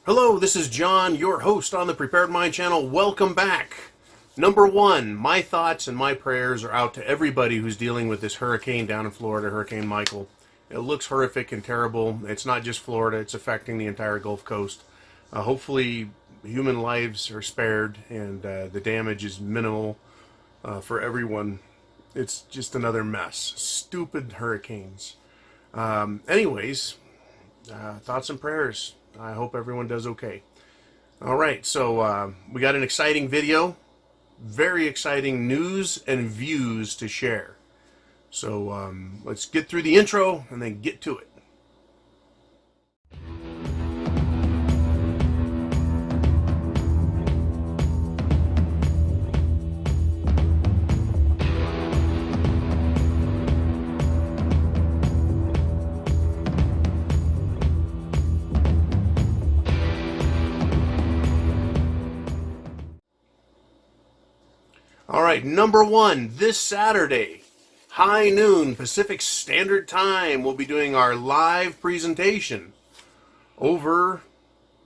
Hello, this is John, your host on the Prepared Mind channel. Welcome back. Number one, my thoughts and my prayers are out to everybody who's dealing with this hurricane down in Florida, Hurricane Michael. It looks horrific and terrible. It's not just Florida, it's affecting the entire Gulf Coast. Hopefully, human lives are spared and the damage is minimal for everyone. It's just another mess. Stupid hurricanes. Anyways, thoughts and prayers. I hope everyone does okay. All right, so we got an exciting video, very exciting news and views to share. So let's get through the intro and then get to it. All right, number one, this Saturday, high noon Pacific Standard Time, we'll be doing our live presentation over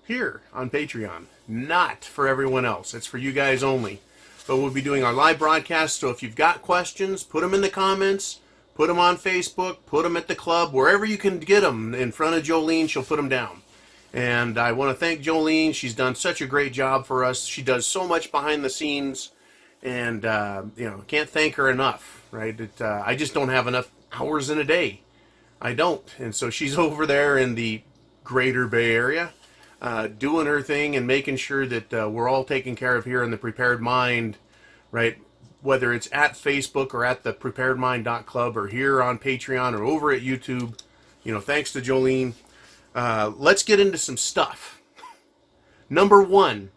here on Patreon. Not for everyone else. It's for you guys only. But we'll be doing our live broadcast, so if you've got questions, put them in the comments, put them on Facebook, put them at the club, wherever you can get them in front of Jolene, she'll put them down. And I want to thank Jolene. She's done such a great job for us. She does so much behind the scenes. And, can't thank her enough, right? I just don't have enough hours in a day. I don't. And so she's over there in the greater Bay Area doing her thing and making sure that we're all taken care of here in the Prepared Mind, right? Whether it's at Facebook or at the preparedmind.club or here on Patreon or over at YouTube. Thanks to Jolene. Let's get into some stuff. Number one.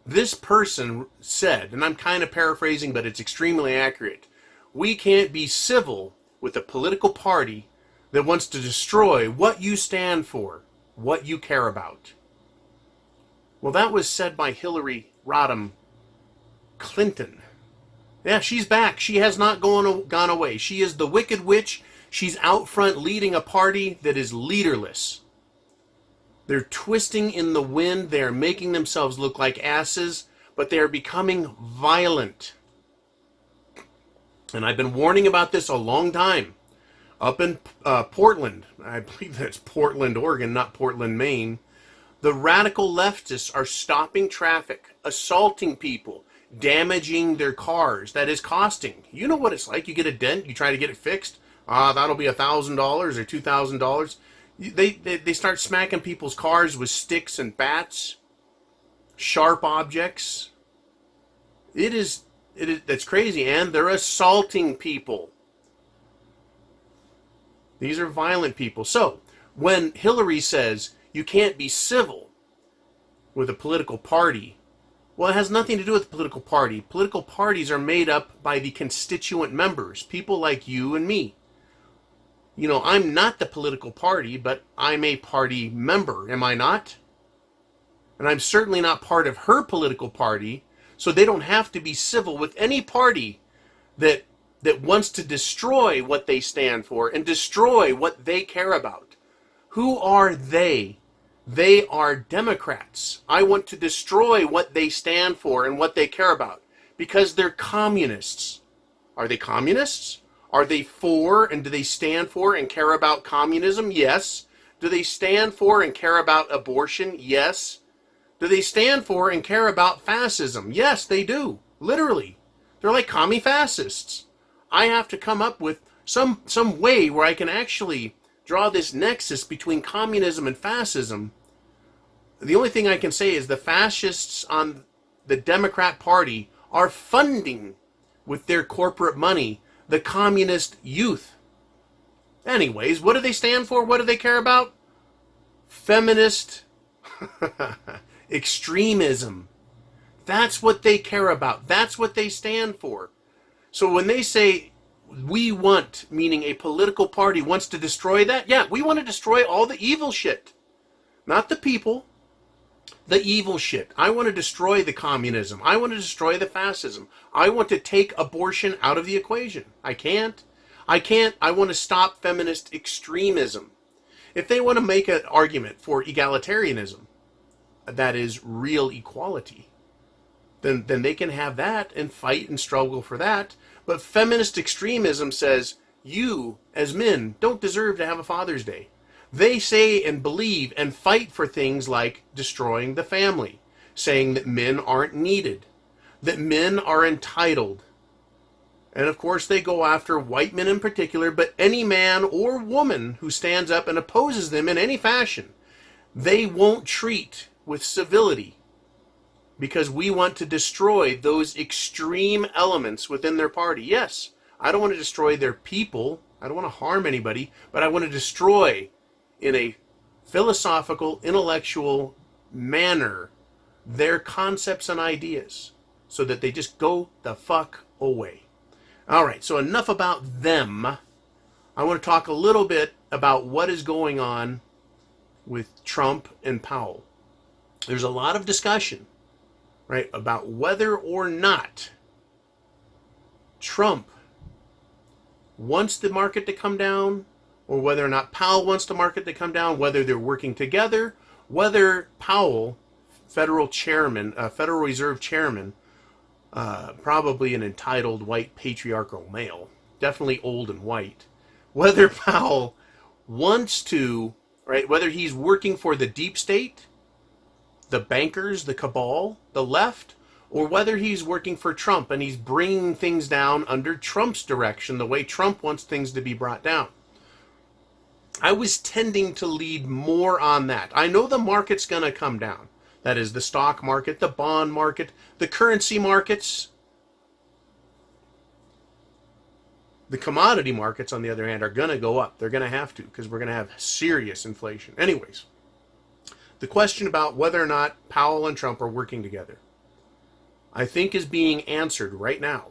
This person said, and I'm kind of paraphrasing, but it's extremely accurate, we can't be civil with a political party that wants to destroy what you stand for, what you care about. Well, that was said by Hillary Rodham Clinton. Yeah, she's back. She has not gone away. She is the Wicked Witch. She's out front leading a party that is leaderless. They're twisting in the wind. They are making themselves look like asses, but they are becoming violent. And I've been warning about this a long time. Up in Portland, I believe that's Portland, Oregon, not Portland, Maine, the radical leftists are stopping traffic, assaulting people, damaging their cars. That is costing. You know what it's like. You get a dent, you try to get it fixed. That'll be $1,000 or $2,000. They start smacking people's cars with sticks and bats, sharp objects. That's crazy, and they're assaulting people. These are violent people. So when Hillary says you can't be civil with a political party, well, it has nothing to do with the political party. Political parties are made up by the constituent members, people like you and me. I'm not the political party, but I'm a party member, am I not? And I'm certainly not part of her political party, so they don't have to be civil with any party that wants to destroy what they stand for and destroy what they care about. Who are they? They are Democrats. I want to destroy what they stand for and what they care about because they're communists. Are they communists? Are they for and do they stand for and care about communism? Yes. Do they stand for and care about abortion? Yes. Do they stand for and care about fascism? Yes, they do. Literally. They're like commie fascists. I have to come up with some way where I can actually draw this nexus between communism and fascism. The only thing I can say is the fascists on the Democrat Party are funding with their corporate money the communist youth. Anyways, what do they stand for? What do they care about? Feminist extremism. That's what they care about. That's what they stand for. So when they say we want, meaning a political party wants to destroy that, yeah, we want to destroy all the evil shit. Not the people. The evil shit. I want to destroy the communism. I want to destroy the fascism. I want to take abortion out of the equation. I can't. I want to stop feminist extremism. If they want to make an argument for egalitarianism, that is real equality, then they can have that and fight and struggle for that. But feminist extremism says you, as men, don't deserve to have a Father's Day. They say and believe and fight for things like destroying the family, saying that men aren't needed, that men are entitled. And of course they go after white men in particular, but any man or woman who stands up and opposes them in any fashion, they won't treat with civility, because we want to destroy those extreme elements within their party. Yes, I don't want to destroy their people. I don't want to harm anybody, but I want to destroy in a philosophical, intellectual manner their concepts and ideas so that they just go the fuck away. All right, so enough about them. I want to talk a little bit about what is going on with Trump and Powell. There's a lot of discussion, right, about whether or not Trump wants the market to come down, or whether or not Powell wants the market to come down, whether they're working together, whether Powell, Federal Reserve Chairman, probably an entitled white patriarchal male, definitely old and white, whether Powell wants to, right, whether he's working for the deep state, the bankers, the cabal, the left, or whether he's working for Trump and he's bringing things down under Trump's direction, the way Trump wants things to be brought down. I was tending to lead more on that. I know the market's going to come down. That is the stock market, the bond market, the currency markets. The commodity markets, on the other hand, are going to go up. They're going to have to, because we're going to have serious inflation. Anyways, the question about whether or not Powell and Trump are working together, I think, is being answered right now.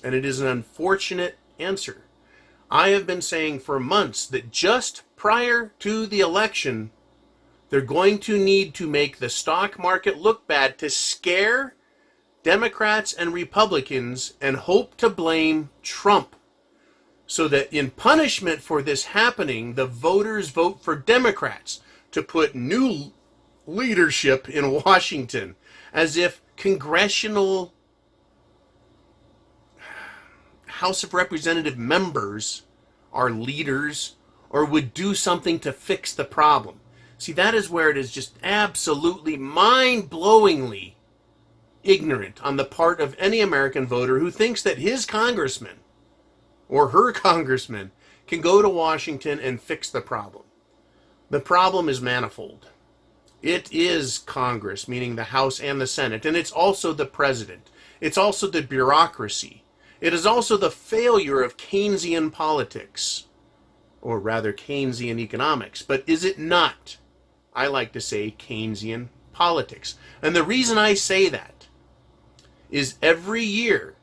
And it is an unfortunate answer. I have been saying for months that just prior to the election, they're going to need to make the stock market look bad to scare Democrats and Republicans and hope to blame Trump, so that in punishment for this happening, the voters vote for Democrats to put new leadership in Washington, as if congressional House of Representative members are leaders or would do something to fix the problem. See, that is where it is just absolutely mind-blowingly ignorant on the part of any American voter who thinks that his congressman or her congressman can go to Washington and fix the problem. The problem is manifold. It is Congress, meaning the House and the Senate, and it's also the president. It's also the bureaucracy. It is also the failure of Keynesian politics, or rather Keynesian economics. But is it not? I like to say Keynesian politics. And the reason I say that is every year,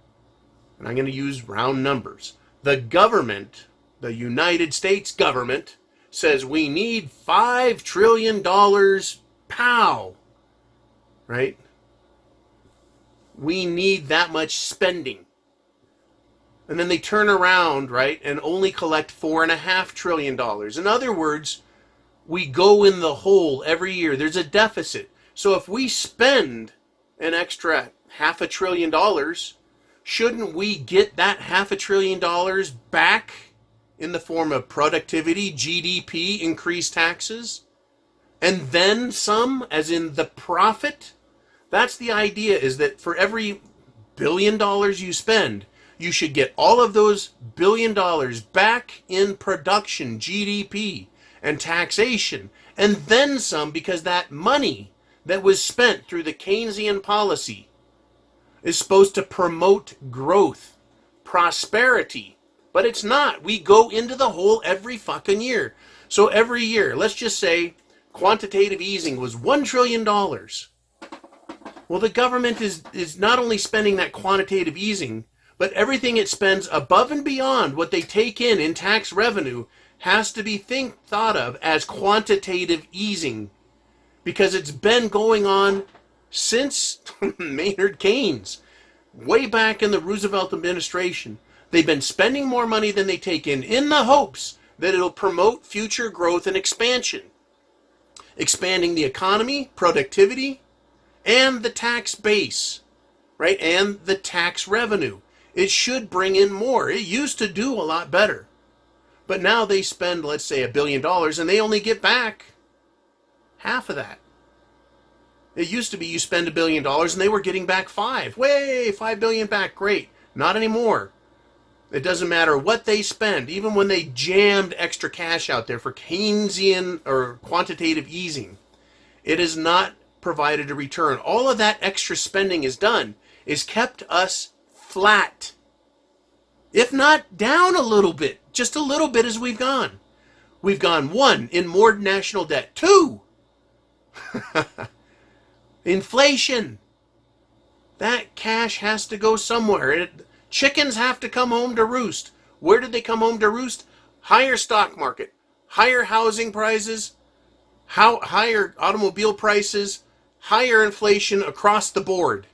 and I'm going to use round numbers, the government, the United States government, says we need $5 trillion, pow, right? We need that much spending. And then they turn around, right, and only collect $4.5 trillion. In other words, we go in the hole every year. There's a deficit. So if we spend an extra $500 billion, shouldn't we get that $500 billion back in the form of productivity, GDP, increased taxes, and then some, as in the profit? That's the idea, is that for every $1 billion you spend, you should get all of those $1 billion back in production, GDP, and taxation, and then some, because that money that was spent through the Keynesian policy is supposed to promote growth, prosperity, but it's not. We go into the hole every fucking year. So every year, let's just say quantitative easing was $1 trillion. Well, the government is not only spending that quantitative easing, but everything it spends above and beyond what they take in tax revenue has to be thought of as quantitative easing, because it's been going on since Maynard Keynes, way back in the Roosevelt administration. They've been spending more money than they take in the hopes that it'll promote future growth and expansion. expanding the economy, productivity, and the tax base, right? And the tax revenue. It should bring in more. It used to do a lot better. But now they spend, let's say, $1 billion, and they only get back half of that. It used to be you spend $1 billion and they were getting back $5 billion back. Great. Not anymore. It doesn't matter what they spend, even when they jammed extra cash out there for Keynesian or quantitative easing. It has not provided a return. All of that extra spending is kept us flat. If not down a little bit, just a little bit as we've gone. We've gone 1, in more national debt. 2, inflation. That cash has to go somewhere. Chickens have to come home to roost. Where did they come home to roost? Higher stock market, higher housing prices, higher automobile prices, higher inflation across the board.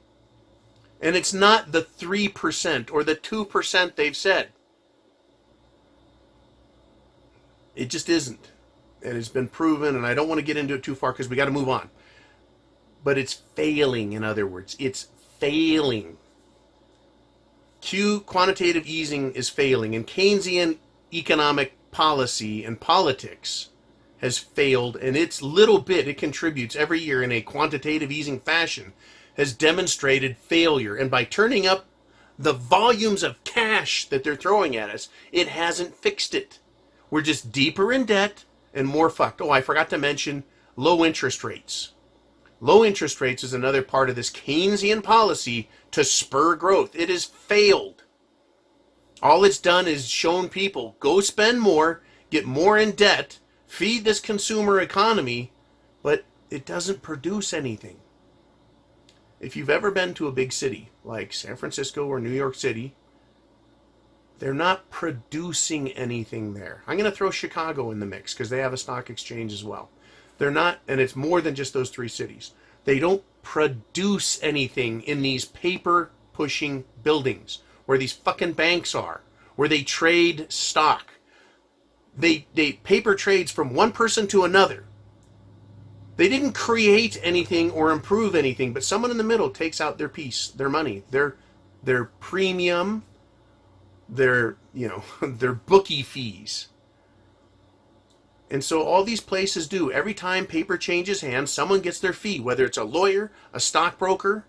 And it's not the 3% or the 2% they've said. It just isn't. And it's been proven, and I don't want to get into it too far because we got to move on. But it's failing, in other words. It's failing. Quantitative easing is failing, and Keynesian economic policy and politics has failed, and its little bit it contributes every year in a quantitative easing fashion has demonstrated failure. And by turning up the volumes of cash that they're throwing at us, it hasn't fixed it. We're just deeper in debt and more fucked. Oh, I forgot to mention low interest rates. Low interest rates is another part of this Keynesian policy to spur growth. It has failed. All it's done is shown people, go spend more, get more in debt, feed this consumer economy, but it doesn't produce anything. If you've ever been to a big city like San Francisco or New York City, they're not producing anything there. I'm going to throw Chicago in the mix because they have a stock exchange as well. They're not, and it's more than just those 3 cities. They don't produce anything in these paper-pushing buildings where these fucking banks are, where they trade stock. They paper trades from one person to another. They didn't create anything or improve anything, but someone in the middle takes out their piece, their money, their premium, their bookie fees. And so all these places do. Every time paper changes hands, someone gets their fee, whether it's a lawyer, a stockbroker,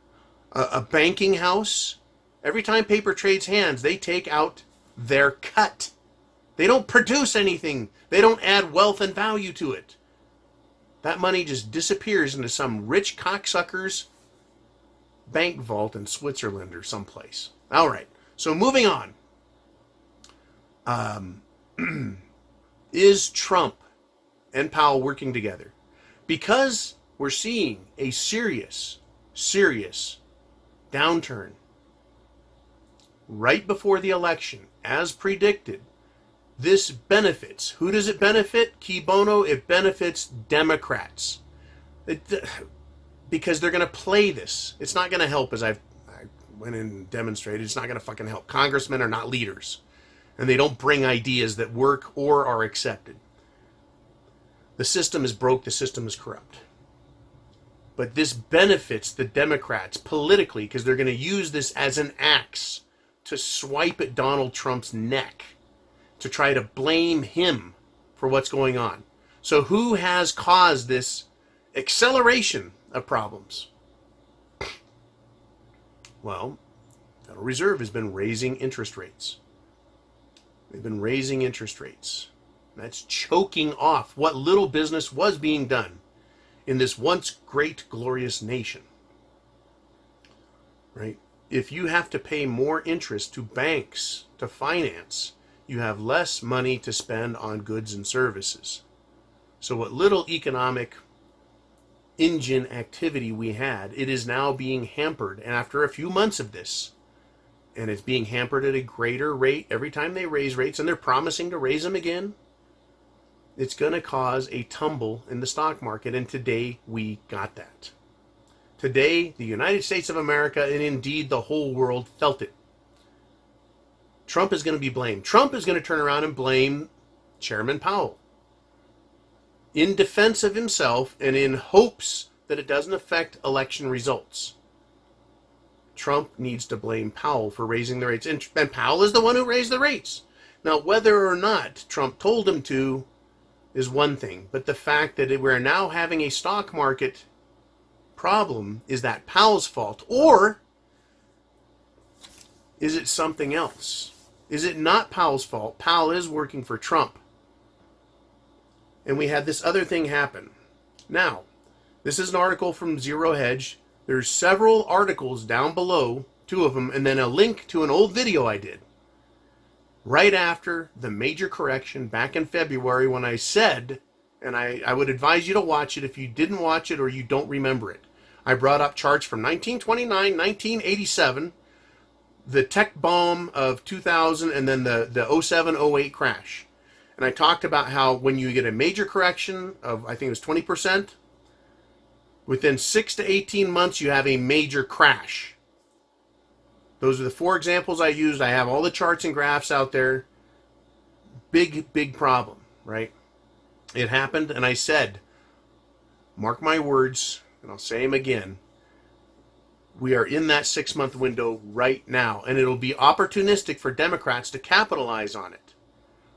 a banking house. Every time paper trades hands, they take out their cut. They don't produce anything. They don't add wealth and value to it. That money just disappears into some rich cocksucker's bank vault in Switzerland or someplace. All right, so moving on. Is Trump and Powell working together? Because we're seeing a serious downturn right before the election, as predicted. This benefits. Who does it benefit? Key bono, it benefits Democrats. Because they're going to play this. It's not going to help, as I went and demonstrated, it's not going to fucking help. Congressmen are not leaders. And they don't bring ideas that work or are accepted. The system is broke, the system is corrupt. But this benefits the Democrats politically because they're going to use this as an axe to swipe at Donald Trump's neck, to try to blame him for what's going on. So who has caused this acceleration of problems? Well, the Federal Reserve has been raising interest rates. They've been raising interest rates. That's choking off what little business was being done in this once great, glorious nation. Right? If you have to pay more interest to banks to finance, you have less money to spend on goods and services. So what little economic engine activity we had, it is now being hampered. And after a few months of this, and it's being hampered at a greater rate every time they raise rates, and they're promising to raise them again, it's going to cause a tumble in the stock market. And today we got that. Today, the United States of America, and indeed the whole world, felt it. Trump is going to be blamed. Trump is going to turn around and blame Chairman Powell. in defense of himself and in hopes that it doesn't affect election results. Trump needs to blame Powell for raising the rates. And Powell is the one who raised the rates. Now, whether or not Trump told him to is one thing. But the fact that we're now having a stock market problem, is that Powell's fault? Or is it something else? Is it not Powell's fault? Powell is working for Trump. And we had this other thing happen. Now, this is an article from Zero Hedge. There's several articles down below, 2 of them, and then a link to an old video I did right after the major correction back in February, when I said, and I would advise you to watch it if you didn't watch it or you don't remember it. I brought up charts from 1929, 1987, the tech bomb of 2000, and then the 07-08 crash. And I talked about how when you get a major correction of, I think it was 20%, within 6 to 18 months, you have a major crash. Those are the 4 examples I used. I have all the charts and graphs out there. Big, big problem, right? It happened, and I said, mark my words, and I'll say them again, we are in that 6-month window right now, and it'll be opportunistic for Democrats to capitalize on it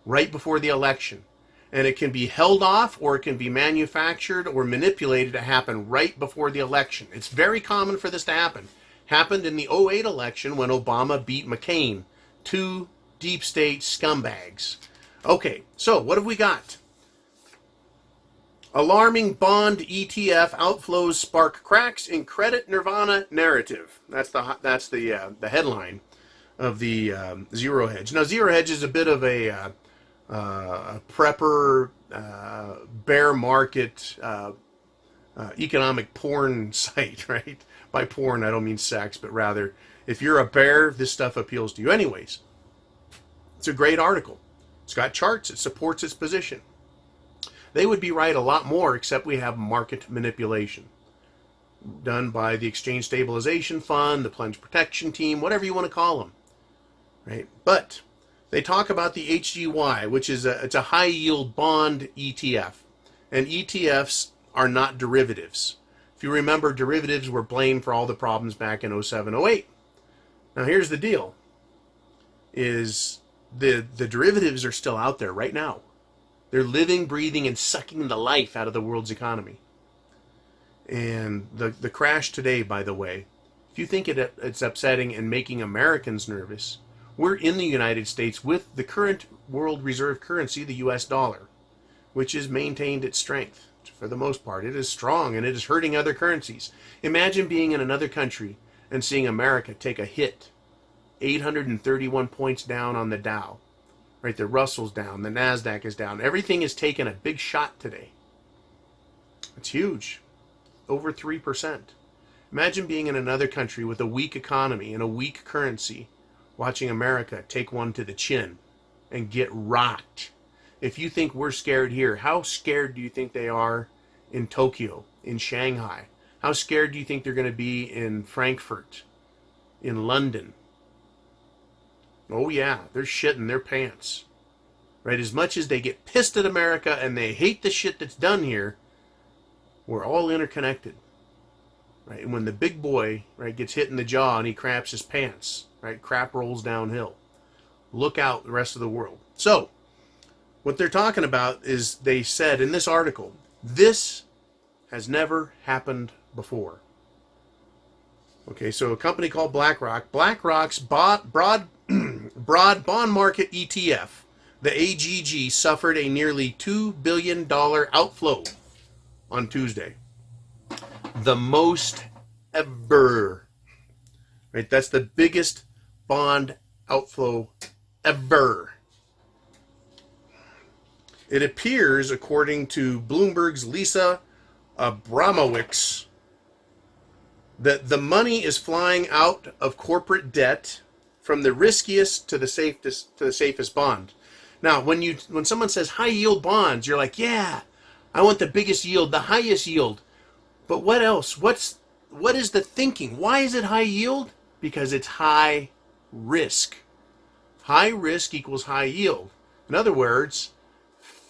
right before the election. And it can be held off, or it can be manufactured or manipulated to happen right before the election. It's very common for this to happen. Happened in the 08 election when Obama beat McCain. 2 deep state scumbags. Okay, so what have we got? Alarming bond ETF outflows spark cracks in credit nirvana narrative. That's the headline of the Zero Hedge. Now, Zero Hedge is a bit of a prepper, bear market, economic porn site, right? By porn, I don't mean sex, but rather, if you're a bear, this stuff appeals to you. Anyways, it's a great article. It's got charts. It supports its position. They would be right a lot more, except we have market manipulation done by the Exchange Stabilization Fund, the Plunge Protection Team, whatever you want to call them, right? But they talk about the HGY, which is it's a high-yield bond ETF. And ETFs are not derivatives. If you remember, derivatives were blamed for all the problems back in 07-08. Now, here's the deal, is the derivatives are still out there right now. They're living, breathing, and sucking the life out of the world's economy. And the crash today, by the way, if you think it's upsetting and making Americans nervous, we're in the United States with the current world reserve currency, the US dollar, which has maintained its strength. For the most part, it is strong, and it is hurting other currencies. Imagine being in another country and seeing America take a hit. 831 points down on the Dow. Right, the Russell's down, the NASDAQ is down. Everything is taking a big shot today. It's huge. Over 3%. Imagine being in another country with a weak economy and a weak currency, watching America take one to the chin and get rocked. If you think we're scared here, how scared do you think they are in Tokyo, in Shanghai? How scared do you think they're going to be in Frankfurt, in London? Oh yeah, they're shitting their pants. Right? As much as they get pissed at America and they hate the shit that's done here, we're all interconnected. Right? And when the big boy, right, gets hit in the jaw and he craps his pants, right, crap rolls downhill. Look out, the rest of the world. So, what they're talking about is, they said in this article, this has never happened before. Okay, so a company called BlackRock's broad bond market ETF, the AGG, suffered a nearly $2 billion outflow on Tuesday. The most ever. Right, that's the biggest bond outflow ever. It appears, according to Bloomberg's Lisa Abramowicz, that the money is flying out of corporate debt from the riskiest to the safest bond. Now, when someone says high yield bonds, you're like, yeah, I want the biggest yield, the highest yield. But what else? What is the thinking? Why is it high yield? Because it's high risk. High risk equals high yield. In other words,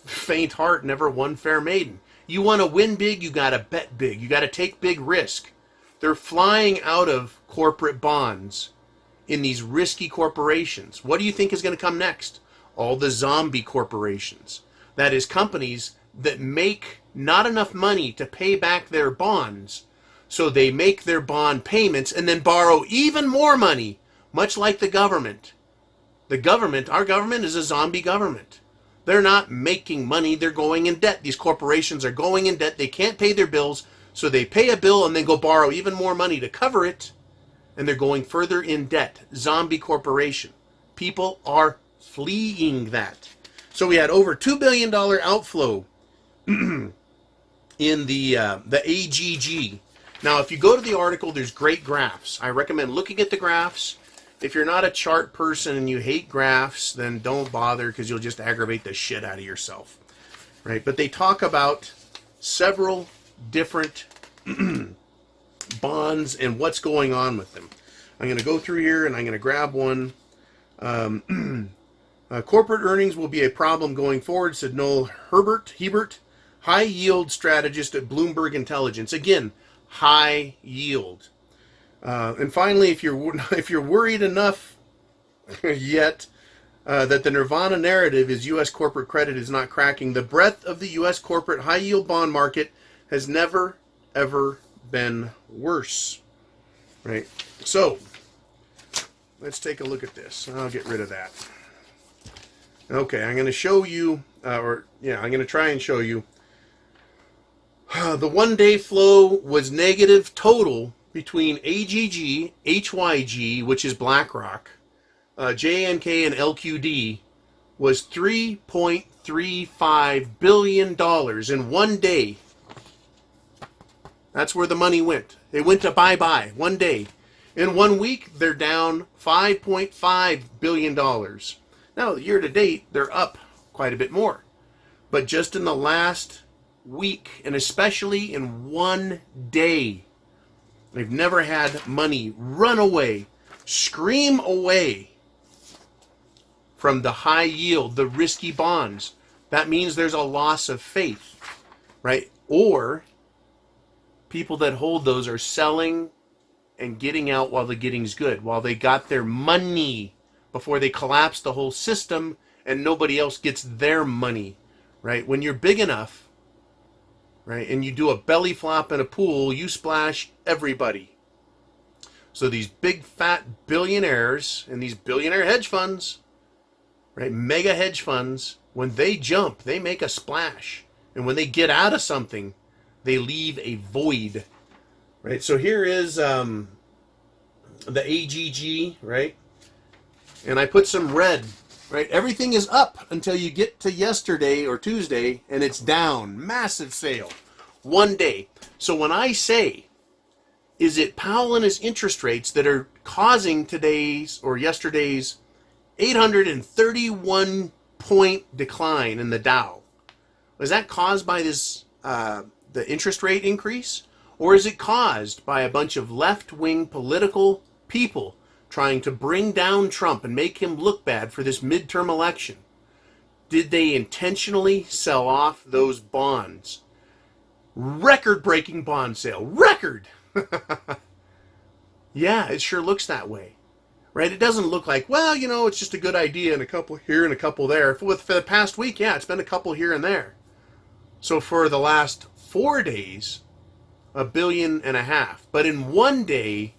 Faint heart never won fair maiden. You want to win big, you got to bet big. You got to take big risk. They're flying out of corporate bonds in these risky corporations. What do you think is going to come next? All the zombie corporations. That is, companies that make not enough money to pay back their bonds, so they make their bond payments and then borrow even more money, much like the government. The government, our government, is a zombie government. They're not making money, they're going in debt. These corporations are going in debt, they can't pay their bills, so they pay a bill and then go borrow even more money to cover it, and they're going further in debt. Zombie corporation. People are fleeing that. So we had over $2 billion outflow in the AGG. Now, if you go to the article, there's great graphs. I recommend looking at the graphs. If you're not a chart person and you hate graphs, then don't bother, because you'll just aggravate the shit out of yourself. Right? But they talk about several different bonds and what's going on with them. I'm going to go through here and I'm going to grab one. Corporate earnings will be a problem going forward, said Noel Hebert, high yield strategist at Bloomberg Intelligence. Again, high yield. And finally, if you're worried enough yet that the Nirvana narrative is U.S. corporate credit is not cracking, the breadth of the U.S. corporate high yield bond market has never ever been worse. Right. So let's take a look at this. I'll get rid of that. Okay, I'm going to show you, I'm going to try and show you. The one-day flow was negative total between AGG, HYG, which is BlackRock, JNK, and LQD, was $3.35 billion in one day. That's where the money went. They went to bye-bye, one day. In 1 week, they're down $5.5 billion. Now, year to date, they're up quite a bit more. But just in the last week, and especially in one day, they've never had money run away, scream away from the high yield, the risky bonds. That means there's a loss of faith, right? Or people that hold those are selling and getting out while the getting's good, while they got their money before they collapse the whole system and nobody else gets their money, right? When you're big enough, right, and you do a belly flop in a pool, you splash everybody. So these big fat billionaires and these billionaire hedge funds, right, mega hedge funds, when they jump, they make a splash. And when they get out of something, they leave a void, right? So here is the AGG, right? And I put some red, right? Everything is up until you get to yesterday or Tuesday, and it's down. Massive sale. One day. So when I say, is it Powell and his interest rates that are causing today's or yesterday's 831 point decline in the Dow? Was that caused by this the interest rate increase? Or is it caused by a bunch of left-wing political people trying to bring down Trump and make him look bad for this midterm election? Did they intentionally sell off those bonds? Record-breaking bond sale. Record! Yeah, it sure looks that way. Right? It doesn't look like, well, you know, it's just a good idea and a couple here and a couple there. For the past week, yeah, it's been a couple here and there. So for the last 4 days, $1.5 billion. But in one day,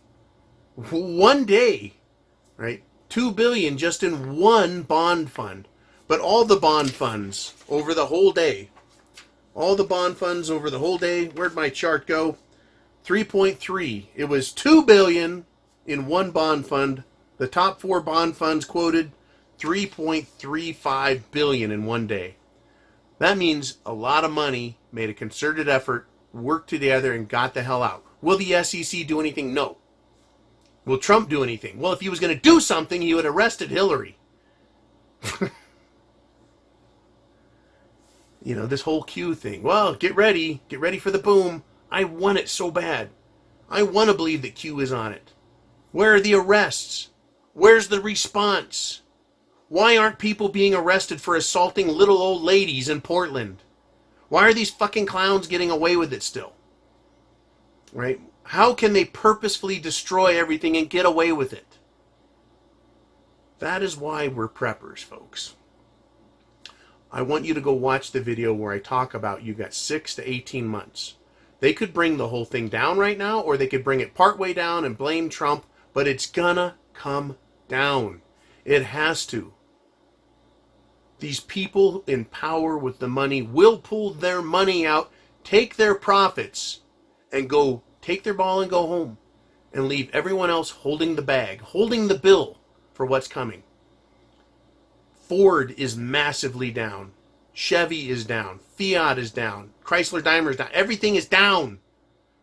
right? $2 billion just in one bond fund. But all the bond funds over the whole day. All the bond funds over the whole day. Where'd my chart go? 3.3. It was $2 billion in one bond fund. The top 4 bond funds quoted $3.35 billion in one day. That means a lot of money made a concerted effort, worked together, and got the hell out. Will the SEC do anything? No. Will Trump do anything? Well, if he was going to do something, he would have arrested Hillary. You know, this whole Q thing. Well, get ready for the boom. I want it so bad. I want to believe that Q is on it. Where are the arrests? Where's the response? Why aren't people being arrested for assaulting little old ladies in Portland? Why are these fucking clowns getting away with it still? Right? How can they purposefully destroy everything and get away with it? That is why we're preppers, folks. I want you to go watch the video where I talk about you got 6 to 18 months. They could bring the whole thing down right now, or they could bring it partway down and blame Trump, but it's gonna come down. It has to. These people in power with the money will pull their money out, take their profits, and go take their ball and go home, and leave everyone else holding the bag, holding the bill for what's coming. Ford is massively down. Chevy is down. Fiat is down. Chrysler Daimler is down. Everything is down.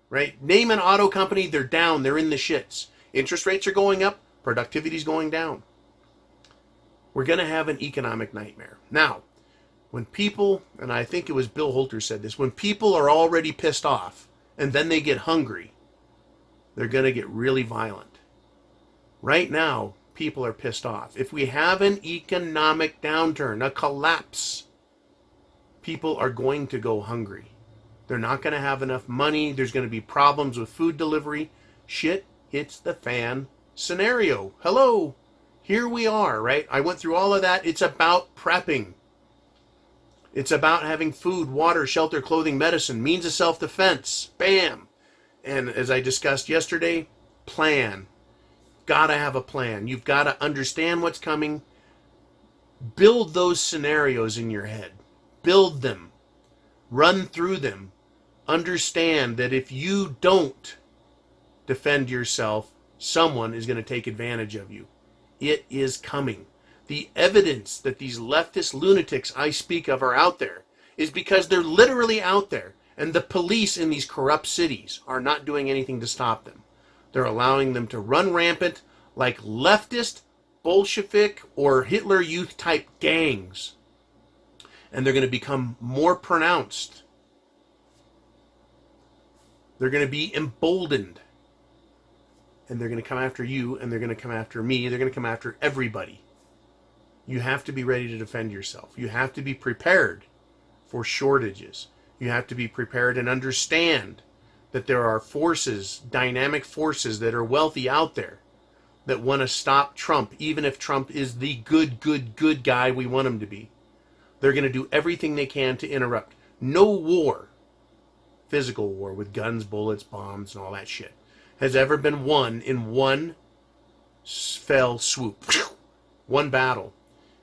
Right? Name an auto company, they're down. They're in the shits. Interest rates are going up. Productivity is going down. We're going to have an economic nightmare. Now, when people, and I think it was Bill Holter said this, when people are already pissed off and then they get hungry, they're going to get really violent. Right now, people are pissed off. If we have an economic downturn, a collapse, people are going to go hungry. They're not going to have enough money. There's going to be problems with food delivery. Shit hits the fan scenario. Hello. Here we are, right? I went through all of that. It's about prepping. It's about having food, water, shelter, clothing, medicine, means of self-defense. Bam. And as I discussed yesterday, plan. Gotta have a plan. You've got to understand what's coming. Build those scenarios in your head. Build them. Run through them. Understand that if you don't defend yourself, someone is going to take advantage of you. It is coming. The evidence that these leftist lunatics I speak of are out there is because they're literally out there, and the police in these corrupt cities are not doing anything to stop them. They're allowing them to run rampant like leftist, Bolshevik, or Hitler Youth type gangs. And they're going to become more pronounced. They're going to be emboldened. And they're going to come after you, and they're going to come after me. They're going to come after everybody. You have to be ready to defend yourself. You have to be prepared for shortages. You have to be prepared and understand that there are forces, dynamic forces that are wealthy out there that want to stop Trump, even if Trump is the good guy we want him to be. They're going to do everything they can to interrupt. No war, physical war with guns, bullets, bombs, and all that shit, has ever been won in one fell swoop. One battle.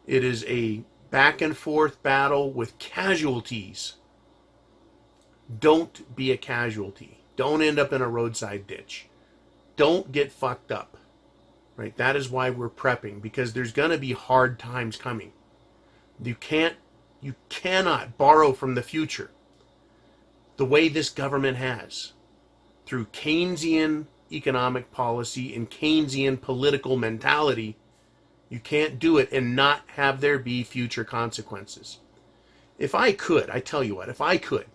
It is a back and forth battle with casualties. Don't be a casualty. Don't end up in a roadside ditch. Don't get fucked up. Right? That is why we're prepping, because there's going to be hard times coming. You cannot borrow from the future the way this government has, through Keynesian economic policy and Keynesian political mentality. You can't do it and not have there be future consequences. If I could, I tell you what, if I could,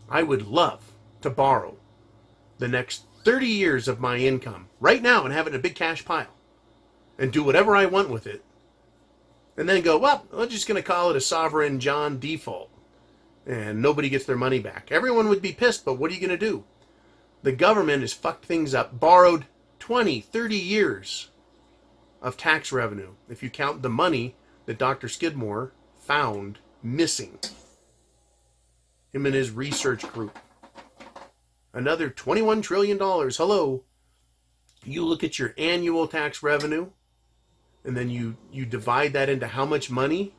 I would love to borrow the next 30 years of my income right now and have it in a big cash pile and do whatever I want with it. And then go, well, I'm just going to call it a sovereign John default. And nobody gets their money back. Everyone would be pissed, but what are you going to do? The government has fucked things up, borrowed 20, 30 years of tax revenue, if you count the money that Dr. Skidmore found missing. Him and his research group. Another $21 trillion. Hello. You look at your annual tax revenue, and then you divide that into how much money,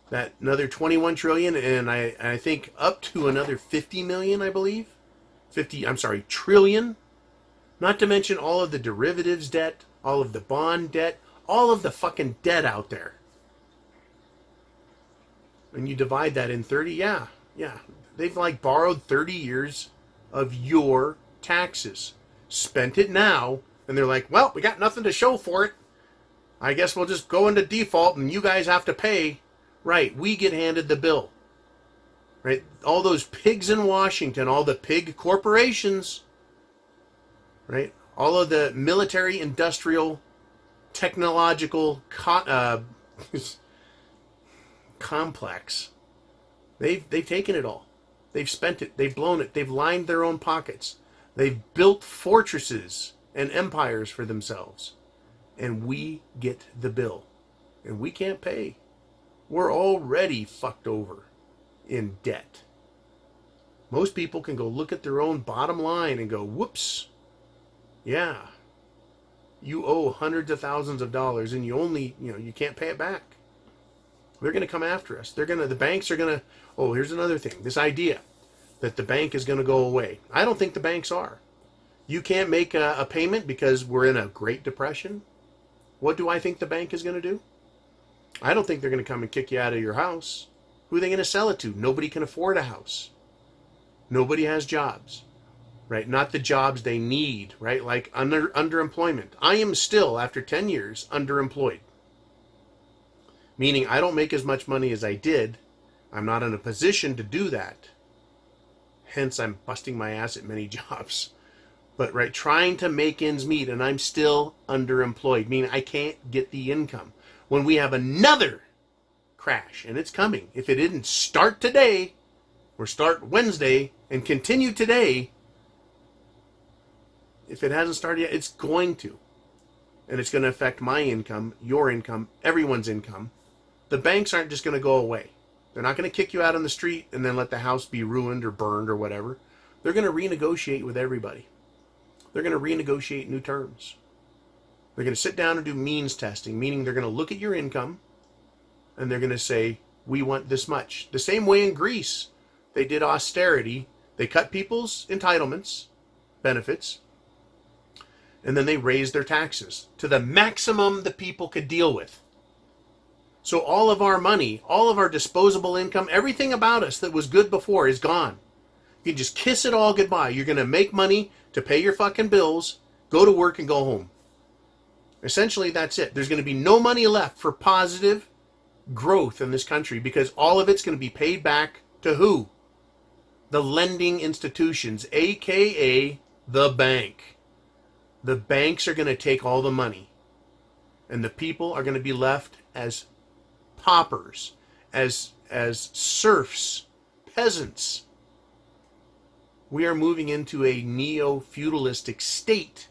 that another 21 trillion, and I think up to another 50 million, I believe. Trillion. Not to mention all of the derivatives debt, all of the bond debt, all of the fucking debt out there. And you divide that in 30, yeah. They've like borrowed 30 years of your taxes. Spent it now, and they're like, well, we got nothing to show for it. I guess we'll just go into default and you guys have to pay. Right, we get handed the bill. Right, all those pigs in Washington, all the pig corporations, right, all of the military, industrial, technological complex. They've taken it all. They've spent it. They've blown it. They've lined their own pockets. They've built fortresses and empires for themselves. And we get the bill. And we can't pay. We're already fucked over in debt. Most people can go look at their own bottom line and go, whoops, yeah, you owe hundreds of thousands of dollars and you can't pay it back. They're going to come after us. The banks are going to, oh, here's another thing. This idea that the bank is going to go away. I don't think the banks are. You can't make a payment because we're in a Great Depression. What do I think the bank is going to do? I don't think they're going to come and kick you out of your house. Who are they going to sell it to? Nobody can afford a house. Nobody has jobs, right? Not the jobs they need, right? Like underemployment. I am still, after 10 years, underemployed. Meaning I don't make as much money as I did. I'm not in a position to do that. Hence, I'm busting my ass at many jobs. But, right, trying to make ends meet, and I'm still underemployed. Meaning I can't get the income. When we have another crash, and it's coming, if it didn't start today, or start Wednesday, and continue today, if it hasn't started yet, it's going to. And it's going to affect my income, your income, everyone's income. The banks aren't just going to go away. They're not going to kick you out on the street and then let the house be ruined or burned or whatever. They're going to renegotiate with everybody. They're going to renegotiate new terms. They're going to sit down and do means testing, meaning they're going to look at your income and they're going to say, we want this much. The same way in Greece, they did austerity. They cut people's entitlements, benefits, and then they raised their taxes to the maximum the people could deal with. So all of our money, all of our disposable income, everything about us that was good before is gone. You can just kiss it all goodbye. You're going to make money to pay your fucking bills, go to work and go home. Essentially, that's it. There's going to be no money left for positive growth in this country because all of it's going to be paid back to who? The lending institutions, aka the bank. The banks are going to take all the money. And the people are going to be left as paupers, as serfs, peasants. We are moving into a neo-feudalistic state.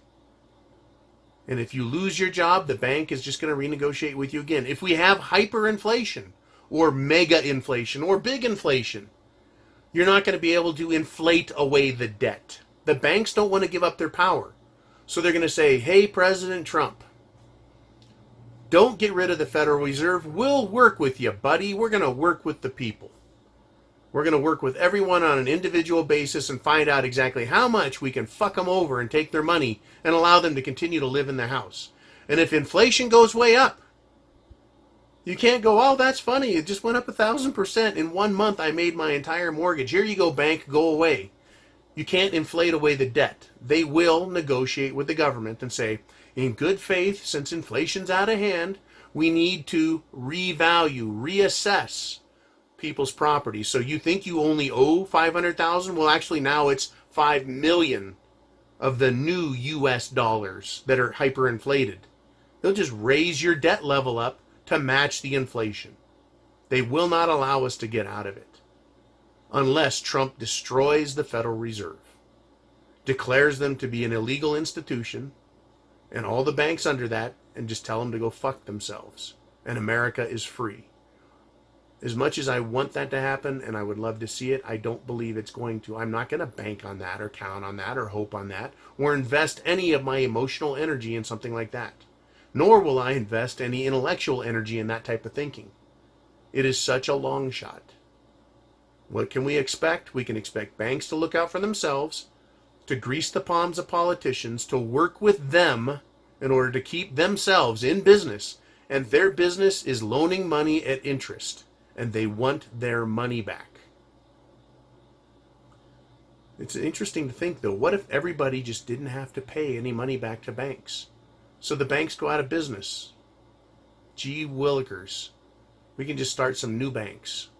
And if you lose your job, the bank is just going to renegotiate with you again. If we have hyperinflation or mega inflation or big inflation, you're not going to be able to inflate away the debt. The banks don't want to give up their power. So they're going to say, hey, President Trump, don't get rid of the Federal Reserve. We'll work with you, buddy. We're going to work with the people. We're going to work with everyone on an individual basis and find out exactly how much we can fuck them over and take their money and allow them to continue to live in the house. And if inflation goes way up, you can't go, oh, that's funny. It just went up 1,000%. In 1 month, I made my entire mortgage. Here you go, bank. Go away. You can't inflate away the debt. They will negotiate with the government and say, in good faith, since inflation's out of hand, we need to revalue, reassess people's property. So you think you only owe $500,000? Well, actually now it's 5 million of the new US dollars that are hyperinflated. They'll just raise your debt level up to match the inflation. They will not allow us to get out of it unless Trump destroys the Federal Reserve, declares them to be an illegal institution, and all the banks under that, and just tell them to go fuck themselves. And America is free. As much as I want that to happen, and I would love to see it, I don't believe it's going to. I'm not going to bank on that, or count on that, or hope on that, or invest any of my emotional energy in something like that. Nor will I invest any intellectual energy in that type of thinking. It is such a long shot. What can we expect? We can expect banks to look out for themselves, to grease the palms of politicians, to work with them in order to keep themselves in business. And their business is loaning money at interest. And they want their money back. It's interesting to think, though, what if everybody just didn't have to pay any money back to banks? So the banks go out of business. Gee willikers. We can just start some new banks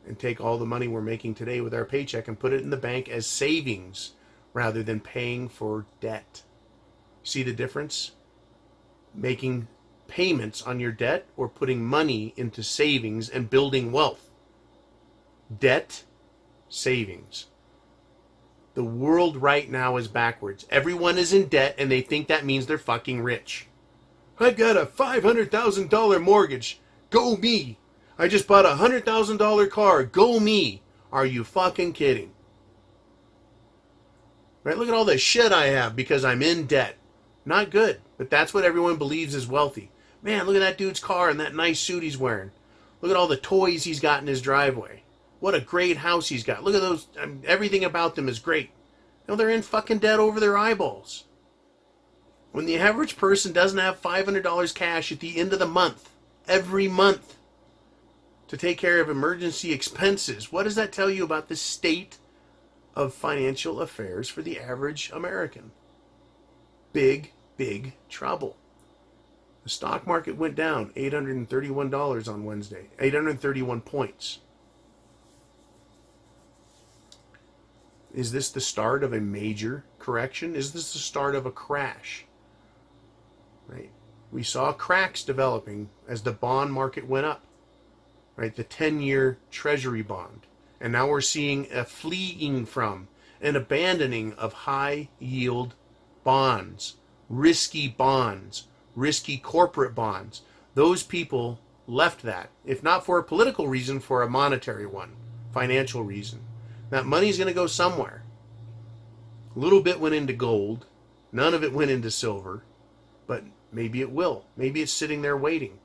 and take all the money we're making today with our paycheck and put it in the bank as savings rather than paying for debt. See the difference? payments on your debt or putting money into savings and building wealth. Debt, savings. The world right now is backwards. Everyone is in debt and they think that means they're fucking rich. I've got a $500,000 mortgage. Go me. I just bought a $100,000 car. Go me. Are you fucking kidding? Right? Look at all the shit I have because I'm in debt. Not good, but that's what everyone believes is wealthy. Man, look at that dude's car and that nice suit he's wearing. Look at all the toys he's got in his driveway. What a great house he's got. Look at those. Everything about them is great. No, they're in fucking debt over their eyeballs. When the average person doesn't have $500 cash at the end of the month, every month, to take care of emergency expenses, what does that tell you about the state of financial affairs for the average American? Big, big trouble. The stock market went down $831 on Wednesday, 831 points. Is this the start of a major correction? Is this the start of a crash? Right? We saw cracks developing as the bond market went up. Right? The 10-year treasury bond. And now we're seeing a fleeing from, an abandoning of high-yield bonds, risky corporate bonds. Those people left that, if not for a political reason, for a monetary one, financial reason. That money's going to go somewhere. A little bit went into gold. None of it went into silver. But maybe it will. Maybe it's sitting there waiting.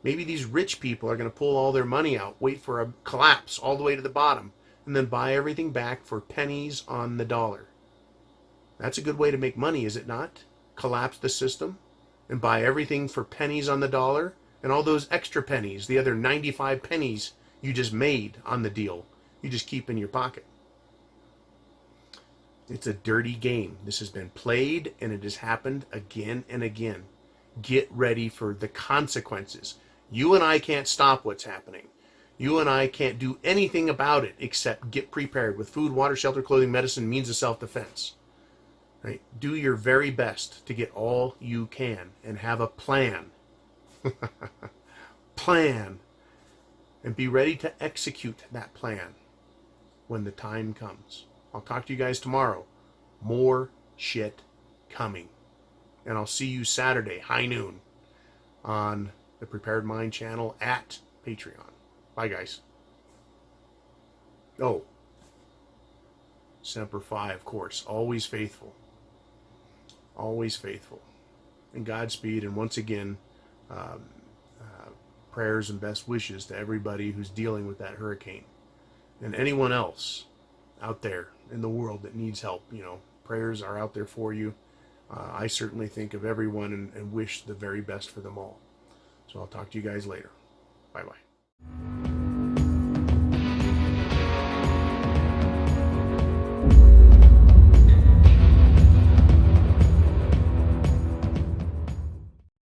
Maybe these rich people are going to pull all their money out, wait for a collapse all the way to the bottom, and then buy everything back for pennies on the dollar. That's a good way to make money, is it not? Collapse the system and buy everything for pennies on the dollar, and all those extra pennies, the other 95 pennies you just made on the deal, you just keep in your pocket. It's a dirty game. This has been played, and it has happened again and again. Get ready for the consequences. You and I can't stop what's happening. You and I can't do anything about it except get prepared with food, water, shelter, clothing, medicine, means of self-defense. Right? Do your very best to get all you can and have a plan. Plan. And be ready to execute that plan when the time comes. I'll talk to you guys tomorrow. More shit coming. And I'll see you Saturday, high noon, on the Prepared Mind channel at Patreon. Bye, guys. Oh, Semper Fi, of course. Always faithful. Always faithful. And Godspeed. And once again, prayers and best wishes to everybody who's dealing with that hurricane. And anyone else out there in the world that needs help, you know, prayers are out there for you. I certainly think of everyone and wish the very best for them all. So I'll talk to you guys later. Bye-bye.